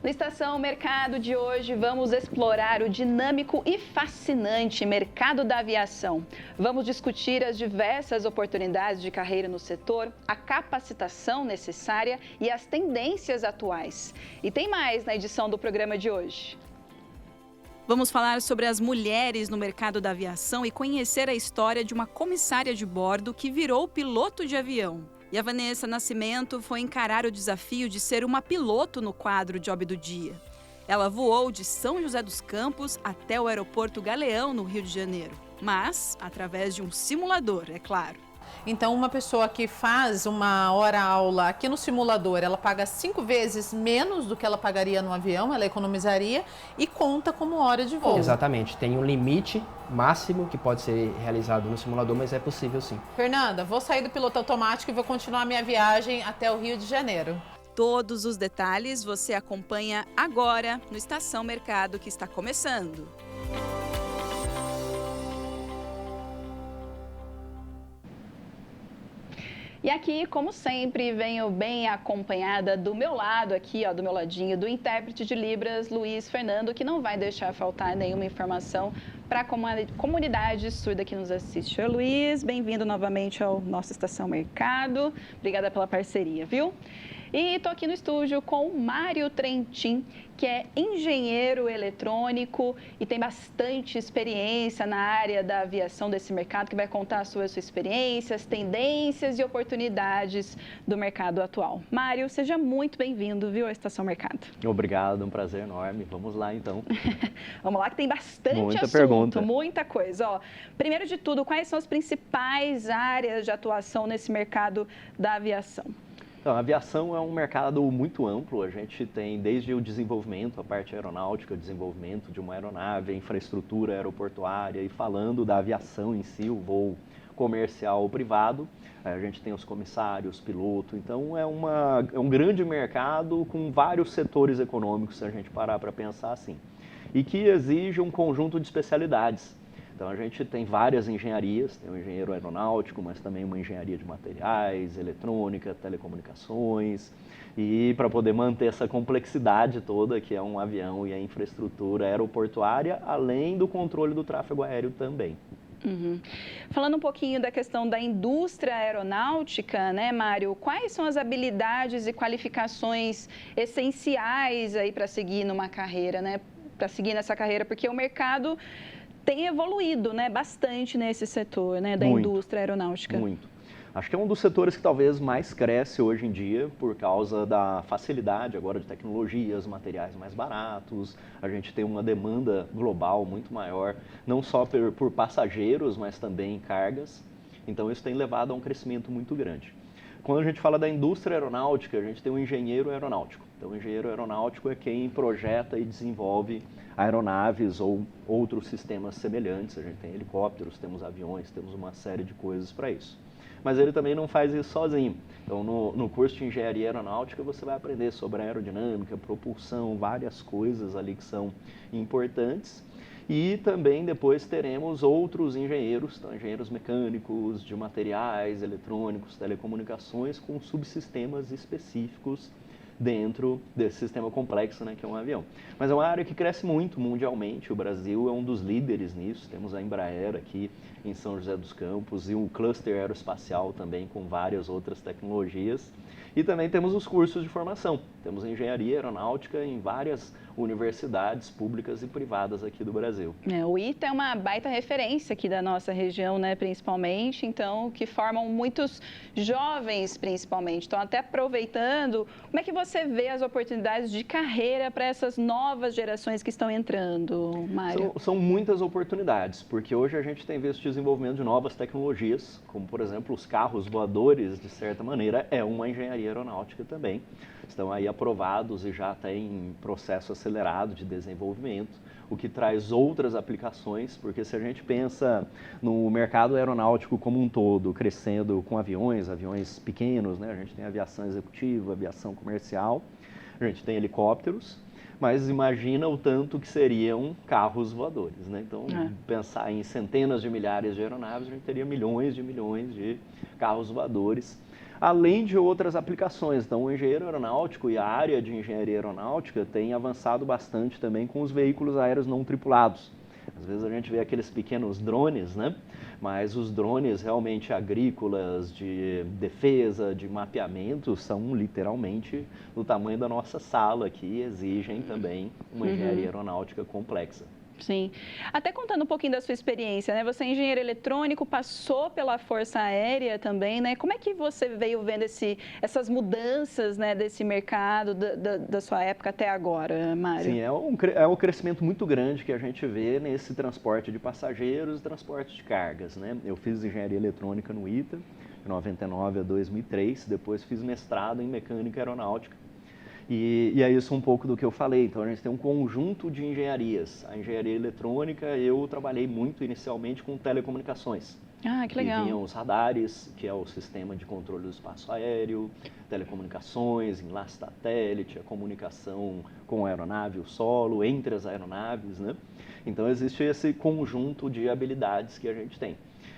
No Estação Mercado de hoje, vamos explorar o dinâmico e fascinante mercado da aviação. Vamos discutir as diversas oportunidades de carreira no setor, a capacitação necessária e as tendências atuais. E tem mais na edição do programa de hoje. Vamos falar sobre as mulheres no mercado da aviação e conhecer a história de uma comissária de bordo que virou piloto de avião. E a Vanessa Nascimento foi encarar o desafio de ser uma piloto no quadro Job do Dia. Ela voou de São José dos Campos até o aeroporto Galeão, no Rio de Janeiro. Mas através de um simulador, é claro. Então, uma pessoa que faz uma hora-aula aqui no simulador, ela paga 5 vezes menos do que ela pagaria no avião, ela economizaria e conta como hora de voo. Exatamente, tem um limite máximo que pode ser realizado no simulador, mas é possível sim. Fernanda, vou sair do piloto automático e vou continuar minha viagem até o Rio de Janeiro. Todos os detalhes você acompanha agora no Estação Mercado, que está começando. E aqui, como sempre, venho bem acompanhada do meu lado aqui, ó, do meu ladinho, do intérprete de Libras, Luiz Fernando, que não vai deixar faltar nenhuma informação para a comunidade surda que nos assiste. Oi, Luiz, bem-vindo novamente ao nosso Estação Mercado. Obrigada pela parceria, viu? E estou aqui no estúdio com o Mário Trentin, que é engenheiro eletrônico e tem bastante experiência na área da aviação desse mercado, que vai contar sobre a sua experiência, as tendências e oportunidades do mercado atual. Mário, seja muito bem-vindo, viu, à Estação Mercado. Obrigado, um prazer enorme. Vamos lá, então. Vamos lá, que tem bastante muita assunto, pergunta. Muita coisa. Ó, primeiro de tudo, quais são as principais áreas de atuação nesse mercado da aviação? Então, a aviação é um mercado muito amplo. A gente tem desde o desenvolvimento, a parte aeronáutica, o desenvolvimento de uma aeronave, a infraestrutura aeroportuária e falando da aviação em si, o voo comercial ou privado. A gente tem os comissários, piloto. Então, é um grande mercado com vários setores econômicos, se a gente parar para pensar assim. E que exige um conjunto de especialidades. Então, a gente tem várias engenharias, tem um engenheiro aeronáutico, mas também uma engenharia de materiais, eletrônica, telecomunicações. E para poder manter essa complexidade toda, que é um avião e a infraestrutura aeroportuária, além do controle do tráfego aéreo também. Uhum. Falando um pouquinho da questão da indústria aeronáutica, né, Mário? Quais são as habilidades e qualificações essenciais aí para seguir numa carreira, né? Para seguir nessa carreira, porque o mercado tem evoluído, né, bastante nesse setor, né, da indústria aeronáutica. Muito. Acho que é um dos setores que talvez mais cresce hoje em dia por causa da facilidade agora de tecnologias, materiais mais baratos. A gente tem uma demanda global muito maior, não só por passageiros, mas também cargas. Então isso tem levado a um crescimento muito grande. Quando a gente fala da indústria aeronáutica, a gente tem um engenheiro aeronáutico. Então, o engenheiro aeronáutico é quem projeta e desenvolve aeronaves ou outros sistemas semelhantes. A gente tem helicópteros, temos aviões, temos uma série de coisas para isso. Mas ele também não faz isso sozinho. Então, no curso de engenharia aeronáutica, você vai aprender sobre aerodinâmica, propulsão, várias coisas ali que são importantes. E também depois teremos outros engenheiros, então engenheiros mecânicos, de materiais, eletrônicos, telecomunicações, com subsistemas específicos dentro desse sistema complexo, né, que é um avião. Mas é uma área que cresce muito mundialmente, o Brasil é um dos líderes nisso, temos a Embraer aqui em São José dos Campos e um cluster aeroespacial também com várias outras tecnologias. E também temos os cursos de formação, temos engenharia aeronáutica em várias universidades públicas e privadas aqui do Brasil. O ITA é uma baita referência aqui da nossa região, né, principalmente, então, que formam muitos jovens, principalmente. Então, até aproveitando, como é que você vê as oportunidades de carreira para essas novas gerações que estão entrando, Mário? São muitas oportunidades, porque hoje a gente tem visto o desenvolvimento de novas tecnologias, como, por exemplo, os carros voadores, de certa maneira, é uma engenharia aeronáutica também. Estão aí aprovados e já têm processo acelerado de desenvolvimento, o que traz outras aplicações, porque se a gente pensa no mercado aeronáutico como um todo, crescendo com aviões pequenos, né? A gente tem aviação executiva, aviação comercial, a gente tem helicópteros, mas imagina o tanto que seriam carros voadores, né? Então, pensar em centenas de milhares de aeronaves, a gente teria milhões de carros voadores. além de outras aplicações. Então, o engenheiro aeronáutico e a área de engenharia aeronáutica tem avançado bastante também com os veículos aéreos não tripulados. Às vezes a gente vê aqueles pequenos drones, né? Mas os drones realmente agrícolas, de defesa, de mapeamento, são literalmente do tamanho da nossa sala aqui e exigem também uma engenharia aeronáutica complexa. Sim. Até contando um pouquinho da sua experiência, né? Você é engenheiro eletrônico, passou pela Força Aérea também, né? Como é que você veio vendo essas mudanças, né, desse mercado da sua época até agora, Mário? Sim, é um crescimento muito grande que a gente vê nesse transporte de passageiros e transporte de cargas, né? Eu fiz engenharia eletrônica no ITA, de 99 a 2003, depois fiz mestrado em mecânica aeronáutica. E é isso um pouco do que eu falei. Então, a gente tem um conjunto de engenharias. A engenharia eletrônica, eu trabalhei muito inicialmente com telecomunicações. Ah, que legal. E vinham os radares, que é o sistema de controle do espaço aéreo, telecomunicações, enlace satélite, a comunicação com a aeronave, o solo, entre as aeronaves, né? Então, existe esse conjunto de habilidades que a gente tem.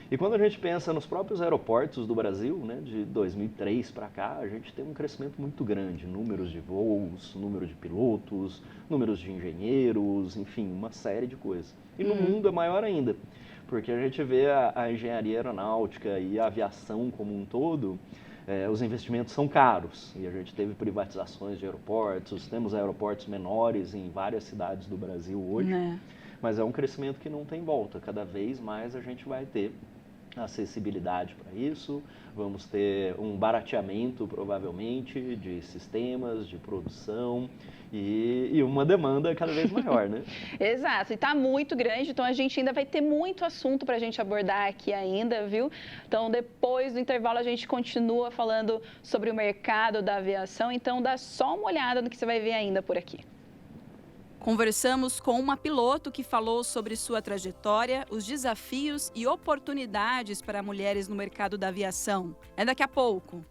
E quando a gente pensa nos próprios aeroportos do Brasil, né, de 2003 para cá, a gente tem um crescimento muito grande, números de voos, número de pilotos, números de engenheiros, enfim, uma série de coisas. E no mundo é maior ainda, porque a gente vê a engenharia aeronáutica e a aviação como um todo, os investimentos são caros, e a gente teve privatizações de aeroportos, temos aeroportos menores em várias cidades do Brasil hoje, mas é um crescimento que não tem volta, cada vez mais a gente vai ter acessibilidade para isso, vamos ter um barateamento provavelmente de sistemas, de produção e uma demanda cada vez maior, né? Exato, e está muito grande, então a gente ainda vai ter muito assunto para a gente abordar aqui ainda, viu? Então depois do intervalo a gente continua falando sobre o mercado da aviação, então dá só uma olhada no que você vai ver ainda por aqui. Conversamos com uma piloto que falou sobre sua trajetória, os desafios e oportunidades para mulheres no mercado da aviação. É daqui a pouco.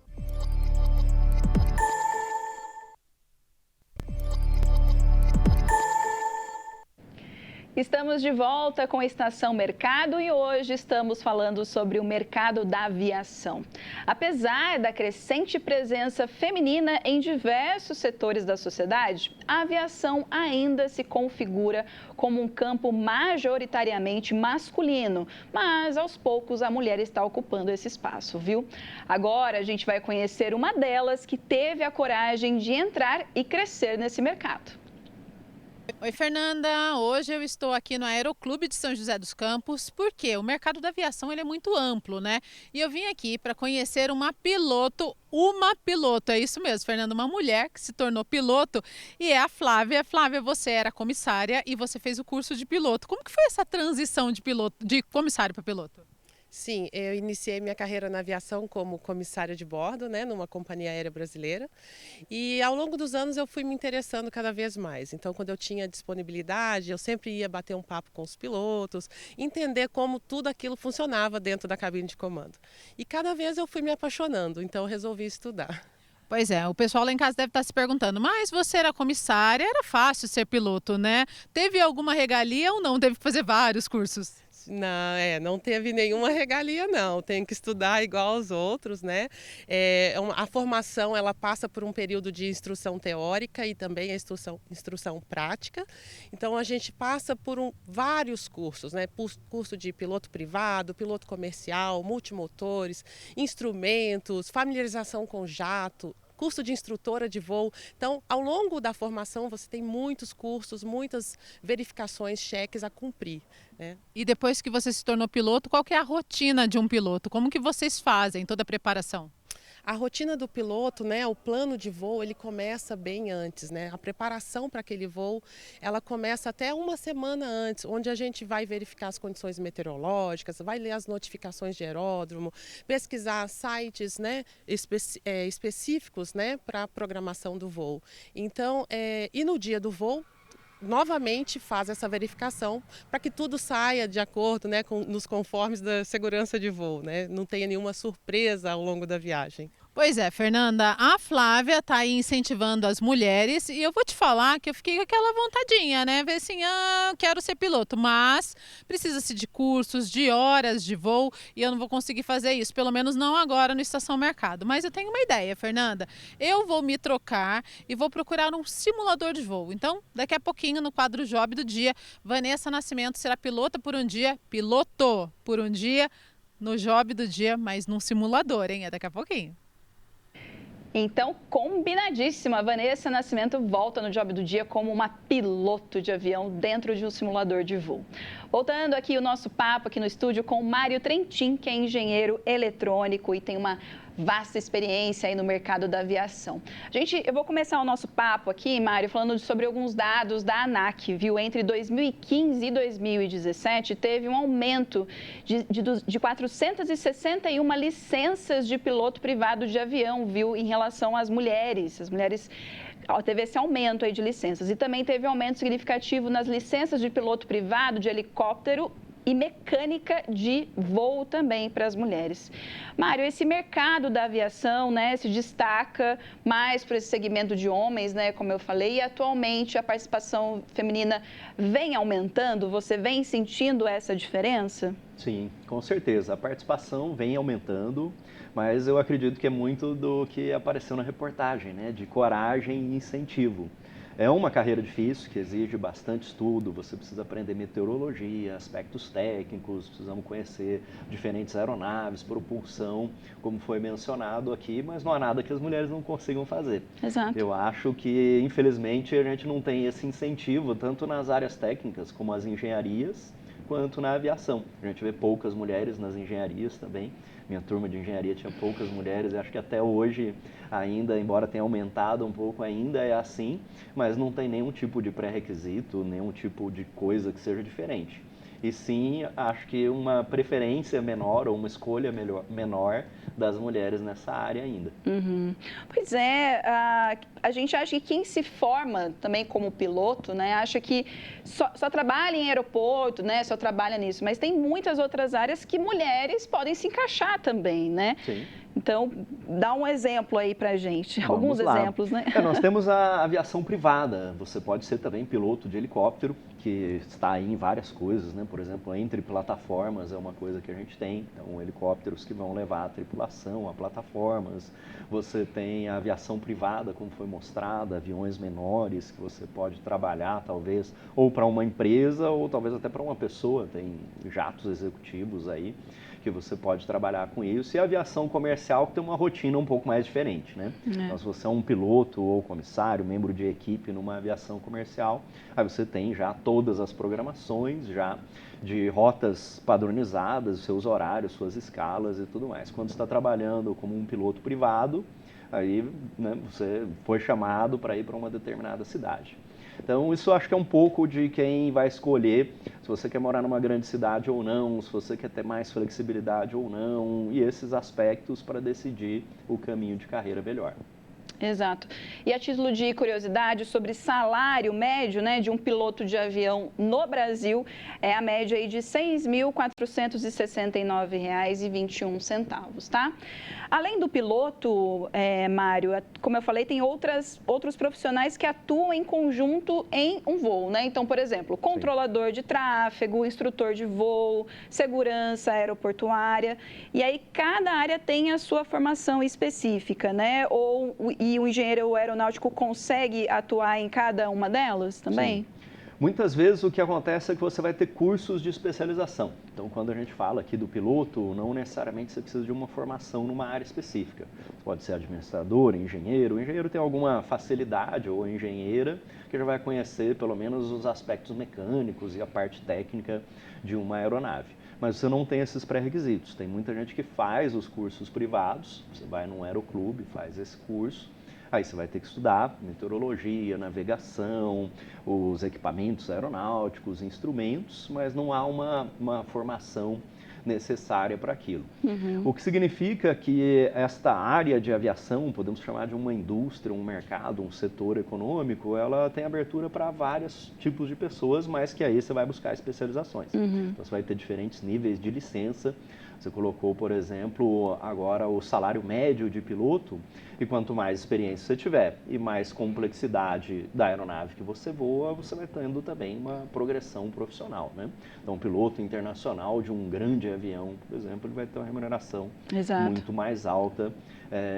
Estamos de volta com a Estação Mercado e hoje estamos falando sobre o mercado da aviação. Apesar da crescente presença feminina em diversos setores da sociedade, a aviação ainda se configura como um campo majoritariamente masculino, mas aos poucos a mulher está ocupando esse espaço, viu? Agora a gente vai conhecer uma delas que teve a coragem de entrar e crescer nesse mercado. Oi, Fernanda. Hoje eu estou aqui no Aeroclube de São José dos Campos, porque o mercado da aviação ele é muito amplo, né? E eu vim aqui para conhecer uma piloto, é isso mesmo, Fernanda, uma mulher que se tornou piloto e é a Flávia. Flávia, você era comissária e você fez o curso de piloto. Como que foi essa transição de comissário para piloto? Sim, eu iniciei minha carreira na aviação como comissária de bordo, né, numa companhia aérea brasileira. E ao longo dos anos eu fui me interessando cada vez mais. Então, quando eu tinha disponibilidade, eu sempre ia bater um papo com os pilotos, entender como tudo aquilo funcionava dentro da cabine de comando. E cada vez eu fui me apaixonando, então eu resolvi estudar. Pois é, o pessoal lá em casa deve estar se perguntando, mas você era comissária, era fácil ser piloto, né? Teve alguma regalia ou não? Teve que fazer vários cursos? Não teve nenhuma regalia, não. Tem que estudar igual aos outros, né? A formação, ela passa por um período de instrução teórica e também a instrução prática. Então, a gente passa por vários cursos, né? Curso de piloto privado, piloto comercial, multimotores, instrumentos, familiarização com jato, curso de instrutora de voo. Então, ao longo da formação, você tem muitos cursos, muitas verificações, cheques a cumprir, né? E depois que você se tornou piloto, qual que é a rotina de um piloto? Como que vocês fazem toda a preparação? A rotina do piloto, né, o plano de voo, ele começa bem antes, né? A preparação para aquele voo, ela começa até uma semana antes, onde a gente vai verificar as condições meteorológicas, vai ler as notificações de aeródromo, pesquisar sites, né, específicos, né, para a programação do voo. Então, e no dia do voo, novamente faz essa verificação para que tudo saia de acordo, né, nos conformes da segurança de voo, né? Não tenha nenhuma surpresa ao longo da viagem. Pois é, Fernanda, a Flávia está aí incentivando as mulheres e eu vou te falar que eu fiquei com aquela vontadinha, né? Ver assim, eu quero ser piloto, mas precisa-se de cursos, de horas de voo e eu não vou conseguir fazer isso, pelo menos não agora no Estação Mercado. Mas eu tenho uma ideia, Fernanda, eu vou me trocar e vou procurar um simulador de voo. Então, daqui a pouquinho no quadro Job do Dia, Vanessa Nascimento será pilota por um dia, piloto por um dia, no Job do Dia, mas num simulador, hein? É daqui a pouquinho. Então, combinadíssima, a Vanessa Nascimento volta no Job do Dia como uma piloto de avião dentro de um simulador de voo. Voltando aqui o nosso papo aqui no estúdio com o Mário Trentin, que é engenheiro eletrônico e tem uma vasta experiência aí no mercado da aviação. Eu vou começar o nosso papo aqui, Mário, falando sobre alguns dados da ANAC, viu? Entre 2015 e 2017, teve um aumento de 461 licenças de piloto privado de avião, viu? Em relação às mulheres. As mulheres teve esse aumento aí de licenças. E também teve um aumento significativo nas licenças de piloto privado, de helicóptero e mecânica de voo também para as mulheres. Mário, esse mercado da aviação, né, se destaca mais para esse segmento de homens, né, como eu falei, e atualmente a participação feminina vem aumentando? Você vem sentindo essa diferença? Sim, com certeza. A participação vem aumentando, mas eu acredito que é muito do que apareceu na reportagem, né, de coragem e incentivo. É uma carreira difícil, que exige bastante estudo, você precisa aprender meteorologia, aspectos técnicos, precisamos conhecer diferentes aeronaves, propulsão, como foi mencionado aqui, mas não há nada que as mulheres não consigam fazer. Exato. Eu acho que, infelizmente, a gente não tem esse incentivo, tanto nas áreas técnicas, como as engenharias, quanto na aviação. A gente vê poucas mulheres nas engenharias também. Minha turma de engenharia tinha poucas mulheres, e acho que até hoje ainda, embora tenha aumentado um pouco, ainda é assim, mas não tem nenhum tipo de pré-requisito, nenhum tipo de coisa que seja diferente. E sim, acho que uma preferência menor ou uma escolha menor das mulheres nessa área ainda. Uhum. Pois é, a gente acha que quem se forma também como piloto, né, acha que só trabalha em aeroporto, né, só trabalha nisso, mas tem muitas outras áreas que mulheres podem se encaixar também, né? Sim. Então, dá um exemplo aí pra gente, alguns exemplos, né? Nós temos a aviação privada, você pode ser também piloto de helicóptero, que está aí em várias coisas, né? Por exemplo, entre plataformas é uma coisa que a gente tem, então helicópteros que vão levar a tripulação a plataformas. Você tem a aviação privada, como foi mostrada, aviões menores que você pode trabalhar talvez ou para uma empresa ou talvez até para uma pessoa, tem jatos executivos aí que você pode trabalhar com isso, e a aviação comercial que tem uma rotina um pouco mais diferente, né? Então, se você é um piloto ou comissário, membro de equipe numa aviação comercial, aí você tem já todas as programações já de rotas padronizadas, seus horários, suas escalas e tudo mais. Quando você está trabalhando como um piloto privado, aí, né, você foi chamado para ir para uma determinada cidade. Então, isso acho que é um pouco de quem vai escolher se você quer morar numa grande cidade ou não, se você quer ter mais flexibilidade ou não, e esses aspectos para decidir o caminho de carreira melhor. Exato. E a título de curiosidade sobre salário médio, né, de um piloto de avião no Brasil, é a média aí de R$ 6.469,21, tá? Além do piloto, Mário, como eu falei, tem outros profissionais que atuam em conjunto em um voo, né? Então, por exemplo, controlador de tráfego, instrutor de voo, segurança aeroportuária. E aí, cada área tem a sua formação específica, né? E o engenheiro aeronáutico consegue atuar em cada uma delas também? Sim. Muitas vezes o que acontece é que você vai ter cursos de especialização. Então, quando a gente fala aqui do piloto, não necessariamente você precisa de uma formação numa área específica. Você pode ser administrador, engenheiro. O engenheiro tem alguma facilidade, ou engenheira, que já vai conhecer pelo menos os aspectos mecânicos e a parte técnica de uma aeronave. Mas você não tem esses pré-requisitos. Tem muita gente que faz os cursos privados, você vai num aeroclube, faz esse curso. Aí você vai ter que estudar meteorologia, navegação, os equipamentos aeronáuticos, instrumentos, mas não há uma formação necessária para aquilo. O que significa que esta área de aviação, podemos chamar de uma indústria, um mercado, um setor econômico, ela tem abertura para vários tipos de pessoas, mas que aí você vai buscar especializações. Então você vai ter diferentes níveis de licença. Você colocou, por exemplo, agora o salário médio de piloto, e quanto mais experiência você tiver e mais complexidade da aeronave que você voa, você vai tendo também uma progressão profissional, né? Então, um piloto internacional de um grande avião, por exemplo, ele vai ter uma remuneração muito mais alta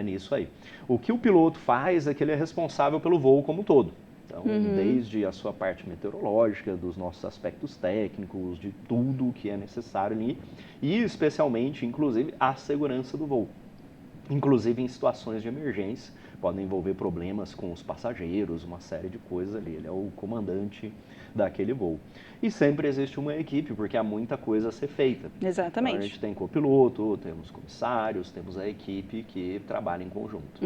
nisso aí. O que o piloto faz é que ele é responsável pelo voo como um todo. Então, desde a sua parte meteorológica, dos nossos aspectos técnicos, de tudo que é necessário ali, e especialmente, inclusive, a segurança do voo. Inclusive em situações de emergência, podem envolver problemas com os passageiros, uma série de coisas ali. Ele é o comandante daquele voo. E sempre existe uma equipe, porque há muita coisa a ser feita. Exatamente. Então, a gente tem copiloto, temos comissários, temos a equipe que trabalha em conjunto.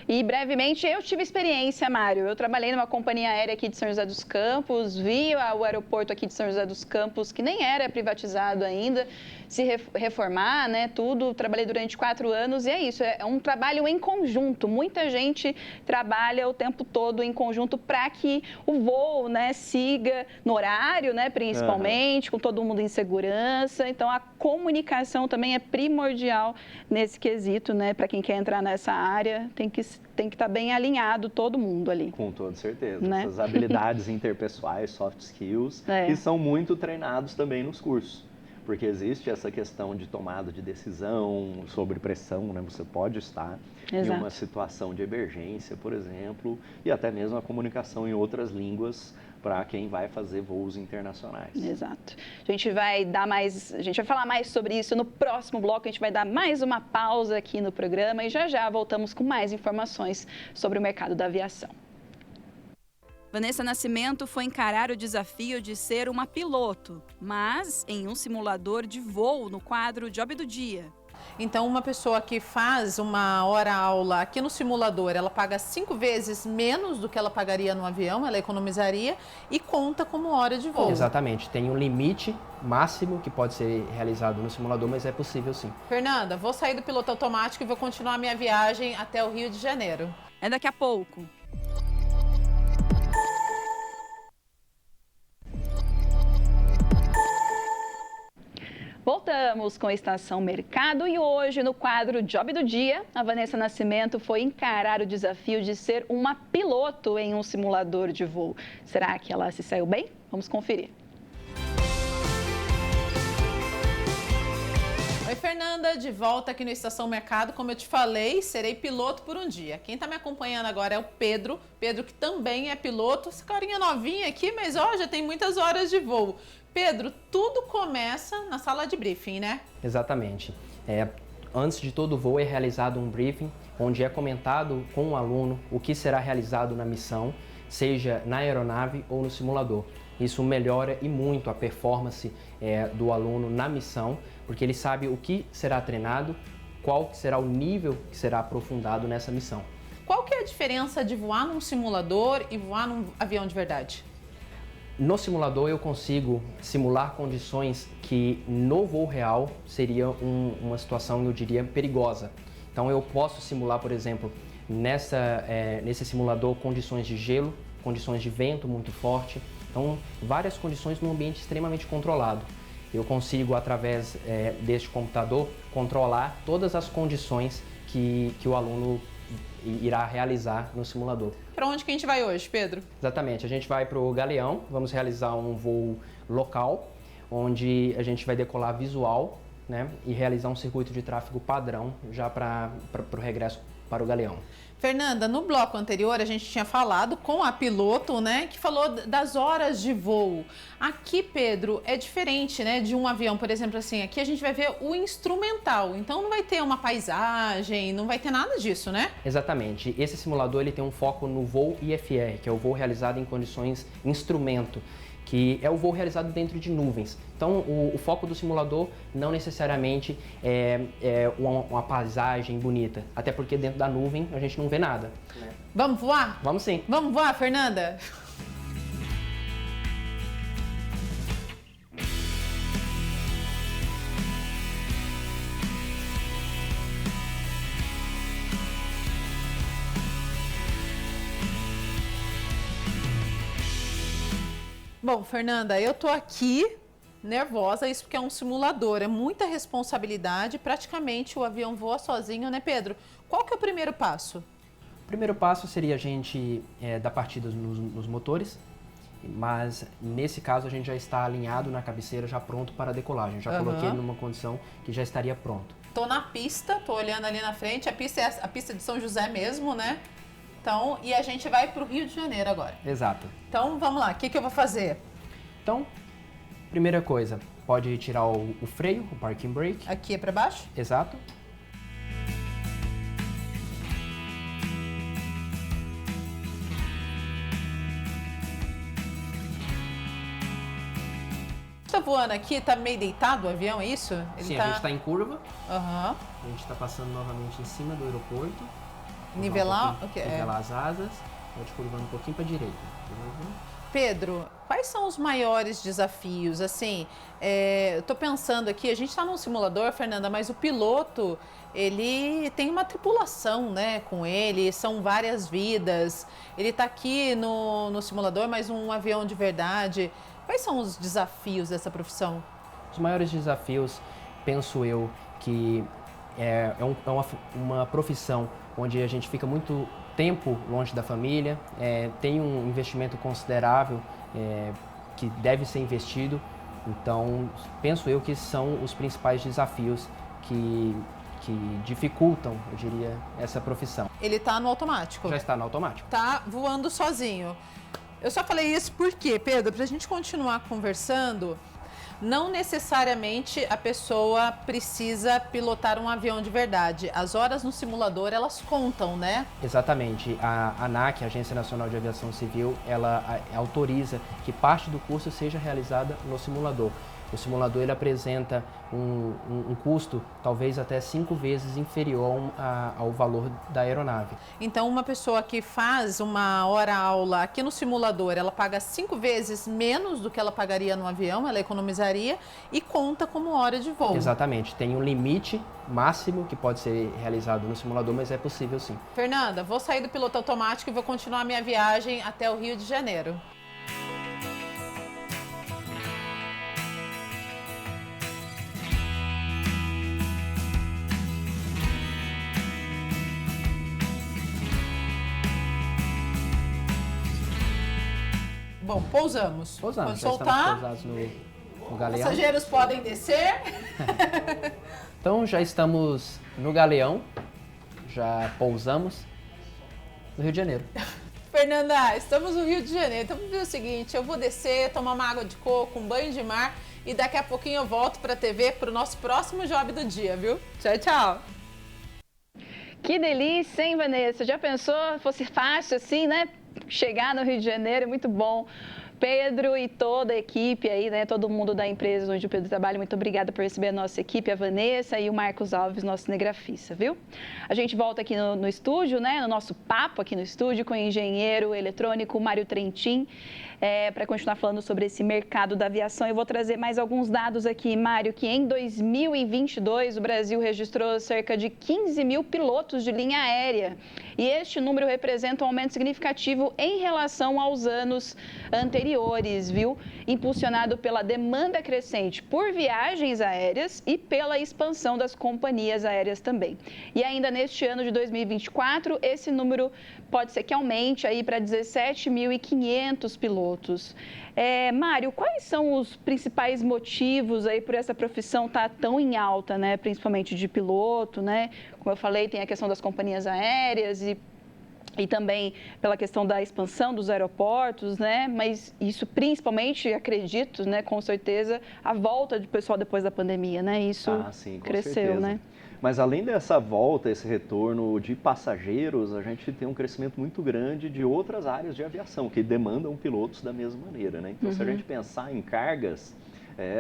E brevemente, eu tive experiência, Mário. Eu trabalhei numa companhia aérea aqui de São José dos Campos, vi o aeroporto aqui de São José dos Campos, que nem era privatizado ainda, se reformar, né, tudo. Trabalhei durante 4 anos e é isso, é um trabalho em conjunto. Muita gente trabalha o tempo todo em conjunto para que o voo, né, siga no horário, né, principalmente, com todo mundo em segurança. Então, a comunicação também é primordial nesse quesito, né, para quem quer entrar nessa área, tem que estar bem alinhado todo mundo ali. Com toda certeza. Né? Essas habilidades interpessoais, soft skills, e são muito treinados também nos cursos. Porque existe essa questão de tomada de decisão, sobre pressão, né? Você pode estar em uma situação de emergência, por exemplo, e até mesmo a comunicação em outras línguas para quem vai fazer voos internacionais. Exato. A gente vai falar mais sobre isso no próximo bloco, a gente vai dar mais uma pausa aqui no programa e já voltamos com mais informações sobre o mercado da aviação. Vanessa Nascimento foi encarar o desafio de ser uma piloto, mas em um simulador de voo no quadro Job do Dia. Então, uma pessoa que faz uma hora-aula aqui no simulador, ela paga 5 vezes menos do que ela pagaria no avião, ela economizaria e conta como hora de voo. Exatamente, tem um limite máximo que pode ser realizado no simulador, mas é possível sim. Fernanda, vou sair do piloto automático e vou continuar minha viagem até o Rio de Janeiro. É daqui a pouco. Voltamos com a Estação Mercado e hoje, no quadro Job do Dia, a Vanessa Nascimento foi encarar o desafio de ser uma piloto em um simulador de voo. Será que ela se saiu bem? Vamos conferir. Oi, Fernanda, de volta aqui no Estação Mercado. Como eu te falei, serei piloto por um dia. Quem está me acompanhando agora é o Pedro. Pedro, que também é piloto. Essa carinha novinha aqui, mas ó, já tem muitas horas de voo. Pedro, tudo começa na sala de briefing, né? Exatamente. Antes de todo voo é realizado um briefing, onde é comentado com o aluno o que será realizado na missão, seja na aeronave ou no simulador. Isso melhora e muito a performance do aluno na missão, porque ele sabe o que será treinado, qual será o nível que será aprofundado nessa missão. Qual que é a diferença de voar num simulador e voar num avião de verdade? No simulador eu consigo simular condições que no voo real seria uma situação, eu diria, perigosa. Então eu posso simular, por exemplo, nesse simulador condições de gelo, condições de vento muito forte, então várias condições num ambiente extremamente controlado. Eu consigo, através deste computador, controlar todas as condições que o aluno irá realizar no simulador. Para onde que a gente vai hoje, Pedro? Exatamente, a gente vai para o Galeão, vamos realizar um voo local, onde a gente vai decolar visual, né, e realizar um circuito de tráfego padrão já para o regresso para o Galeão. Fernanda, no bloco anterior a gente tinha falado com a piloto, né, que falou das horas de voo. Aqui, Pedro, é diferente, né, de um avião, por exemplo, assim, aqui a gente vai ver o instrumental, então não vai ter uma paisagem, não vai ter nada disso, né? Exatamente. Esse simulador ele tem um foco no voo IFR, que é o voo realizado em condições instrumento, que é o voo realizado dentro de nuvens. Então, o foco do simulador não necessariamente é uma paisagem bonita, até porque dentro da nuvem a gente não vê nada. Vamos voar? Vamos sim. Vamos voar, Fernanda? Bom, Fernanda, eu tô aqui nervosa, isso porque é um simulador, é muita responsabilidade, praticamente o avião voa sozinho, né, Pedro? Qual que é o primeiro passo? O primeiro passo seria a gente dar partida nos motores, mas nesse caso a gente já está alinhado na cabeceira, já pronto para a decolagem. Já coloquei numa condição que já estaria pronto. Tô na pista, tô olhando ali na frente, a pista é a pista de São José mesmo, né? Então, e a gente vai para o Rio de Janeiro agora. Exato. Então, vamos lá, o que eu vou fazer? Então, primeira coisa, pode retirar o freio, o parking brake. Aqui é para baixo? Exato. Tá voando aqui, tá meio deitado o avião, é isso? Sim, a gente está em curva. Aham. A gente está passando novamente em cima do aeroporto. Nivelar, nivelar as asas. Pode curvando um pouquinho para a direita. Pedro, quais são os maiores desafios? Assim, eu tô pensando aqui, a gente está num simulador, Fernanda, mas o piloto, ele tem uma tripulação, né, com ele, são várias vidas. Ele tá aqui no simulador, mas um avião de verdade. Quais são os desafios dessa profissão? Os maiores desafios, penso eu, que é uma profissão onde a gente fica muito tempo longe da família, tem um investimento considerável que deve ser investido. Então, penso eu que são os principais desafios que dificultam, eu diria, essa profissão. Ele está no automático? Já está no automático. Está voando sozinho. Eu só falei isso porque, Pedro, para a gente continuar conversando, não necessariamente a pessoa precisa pilotar um avião de verdade. As horas no simulador, elas contam, né? Exatamente. A ANAC, a Agência Nacional de Aviação Civil, ela autoriza que parte do curso seja realizada no simulador. O simulador ele apresenta um custo talvez até 5 vezes inferior ao valor da aeronave. Então, uma pessoa que faz uma hora-aula aqui no simulador, ela paga 5 vezes menos do que ela pagaria no avião, ela economizaria e conta como hora de voo. Exatamente. Tem um limite máximo que pode ser realizado no simulador, mas é possível sim. Fernanda, vou sair do piloto automático e vou continuar minha viagem até o Rio de Janeiro. Bom, pousamos. Pousamos, Quando já soltar, estamos pousados no galeão. Passageiros podem descer. Então já estamos no galeão, já pousamos no Rio de Janeiro. Fernanda, estamos no Rio de Janeiro. Então vamos ver o seguinte, eu vou descer, tomar uma água de coco, um banho de mar e daqui a pouquinho eu volto para a TV para o nosso próximo job do dia, viu? Tchau, tchau. Que delícia, hein, Vanessa? Já pensou, fosse fácil assim, né? Chegar no Rio de Janeiro, muito bom. Pedro e toda a equipe aí, né? Todo mundo da empresa onde o Pedro trabalha, muito obrigada por receber a nossa equipe, a Vanessa e o Marcos Alves, nosso cinegrafista, viu? A gente volta aqui no estúdio, né? No nosso papo aqui no estúdio com o engenheiro eletrônico Mário Trentin, para continuar falando sobre esse mercado da aviação. Eu vou trazer mais alguns dados aqui, Mário, que em 2022 o Brasil registrou cerca de 15 mil pilotos de linha aérea. E este número representa um aumento significativo em relação aos anos anteriores, viu? Impulsionado pela demanda crescente por viagens aéreas e pela expansão das companhias aéreas também. E ainda neste ano de 2024, esse número pode ser que aumente aí para 17.500 pilotos. Mário, quais são os principais motivos aí por essa profissão estar tão em alta, né? Principalmente de piloto, né? Como eu falei, tem a questão das companhias aéreas e também pela questão da expansão dos aeroportos, né? Mas isso principalmente, acredito, né? Com certeza, a volta do pessoal depois da pandemia, né? Isso sim, com cresceu, certeza. né? Mas além dessa volta, esse retorno de passageiros, a gente tem um crescimento muito grande de outras áreas de aviação que demandam pilotos da mesma maneira, né? Então, se a gente pensar em cargas,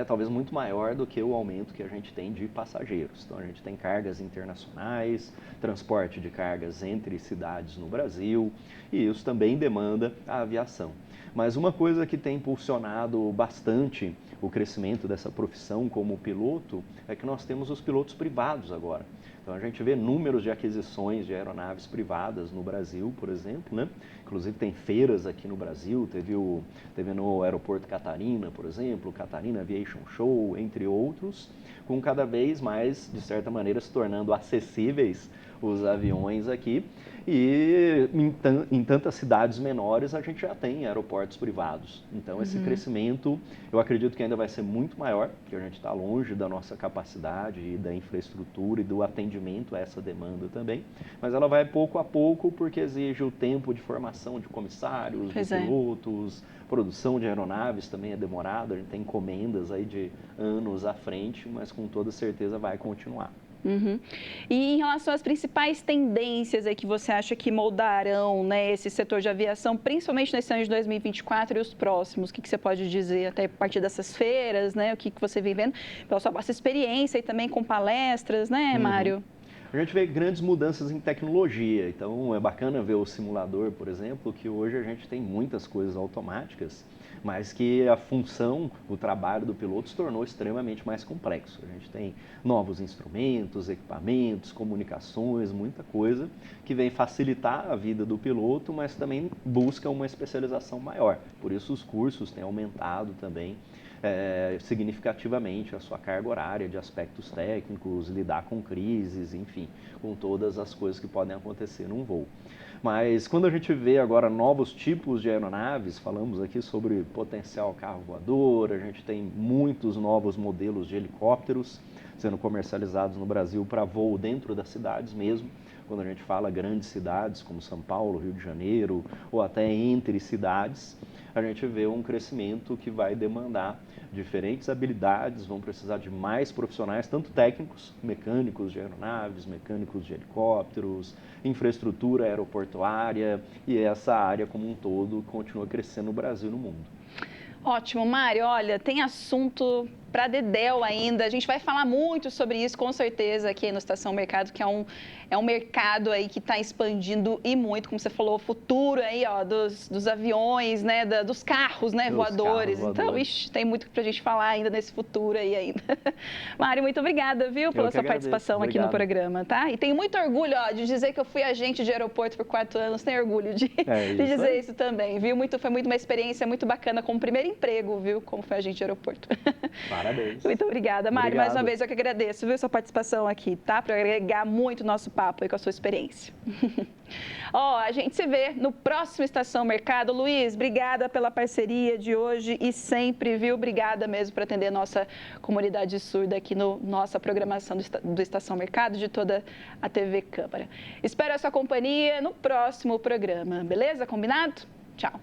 talvez muito maior do que o aumento que a gente tem de passageiros. Então, a gente tem cargas internacionais, transporte de cargas entre cidades no Brasil, e isso também demanda a aviação. Mas uma coisa que tem impulsionado bastante o crescimento dessa profissão como piloto é que nós temos os pilotos privados agora. Então a gente vê números de aquisições de aeronaves privadas no Brasil, por exemplo, né? Inclusive tem feiras aqui no Brasil, teve no Aeroporto Catarina, por exemplo, Catarina Aviation Show, entre outros, com cada vez mais, de certa maneira, se tornando acessíveis os aviões aqui. E em tantas cidades menores a gente já tem aeroportos privados. Então esse crescimento eu acredito que ainda vai ser muito maior, porque a gente está longe da nossa capacidade e da infraestrutura e do atendimento a essa demanda também. Mas ela vai pouco a pouco porque exige o tempo de formação de comissários, de pilotos, produção de aeronaves também é demorada, a gente tem encomendas aí de anos à frente, mas com toda certeza vai continuar. E em relação às principais tendências aí que você acha que moldarão, né, esse setor de aviação, principalmente nesse ano de 2024 e os próximos, o que você pode dizer até a partir dessas feiras, né, o que você vem vendo, pela sua vasta experiência e também com palestras, né, Mário? A gente vê grandes mudanças em tecnologia, então é bacana ver o simulador, por exemplo, que hoje a gente tem muitas coisas automáticas, mas que a função, o trabalho do piloto se tornou extremamente mais complexo. A gente tem novos instrumentos, equipamentos, comunicações, muita coisa que vem facilitar a vida do piloto, mas também busca uma especialização maior. Por isso os cursos têm aumentado também significativamente a sua carga horária de aspectos técnicos, lidar com crises, enfim, com todas as coisas que podem acontecer num voo. Mas quando a gente vê agora novos tipos de aeronaves, falamos aqui sobre potencial carro voador, a gente tem muitos novos modelos de helicópteros sendo comercializados no Brasil para voo dentro das cidades mesmo. Quando a gente fala grandes cidades como São Paulo, Rio de Janeiro, ou até entre cidades, a gente vê um crescimento que vai demandar diferentes habilidades, vão precisar de mais profissionais, tanto técnicos, mecânicos de aeronaves, mecânicos de helicópteros, infraestrutura aeroportuária, e essa área como um todo continua crescendo no Brasil e no mundo. Ótimo, Mário. Olha, tem assunto para dedéu ainda. A gente vai falar muito sobre isso, com certeza, aqui no Estação Mercado, que é um mercado aí que está expandindo e muito, como você falou, o futuro aí, ó, dos aviões, né, dos carros, né, voadores. Então, tem muito para a gente falar ainda nesse futuro aí ainda. Mário, muito obrigada, viu, pela sua participação aqui no programa, tá? E tenho muito orgulho, ó, de dizer que eu fui agente de aeroporto por 4 anos. Tenho orgulho de dizer isso também, viu? Foi muito uma experiência muito bacana como primeiro emprego, viu, como foi agente de aeroporto. Parabéns. Muito obrigada, Mário. Obrigado. Mais uma vez eu que agradeço, viu, sua participação aqui, tá? Para agregar muito o nosso papo aí com a sua experiência. Ó, a gente se vê no próximo Estação Mercado. Luiz, obrigada pela parceria de hoje e sempre, viu? Obrigada mesmo por atender a nossa comunidade surda aqui no nossa programação do Estação Mercado, de toda a TV Câmara. Espero a sua companhia no próximo programa, beleza? Combinado? Tchau.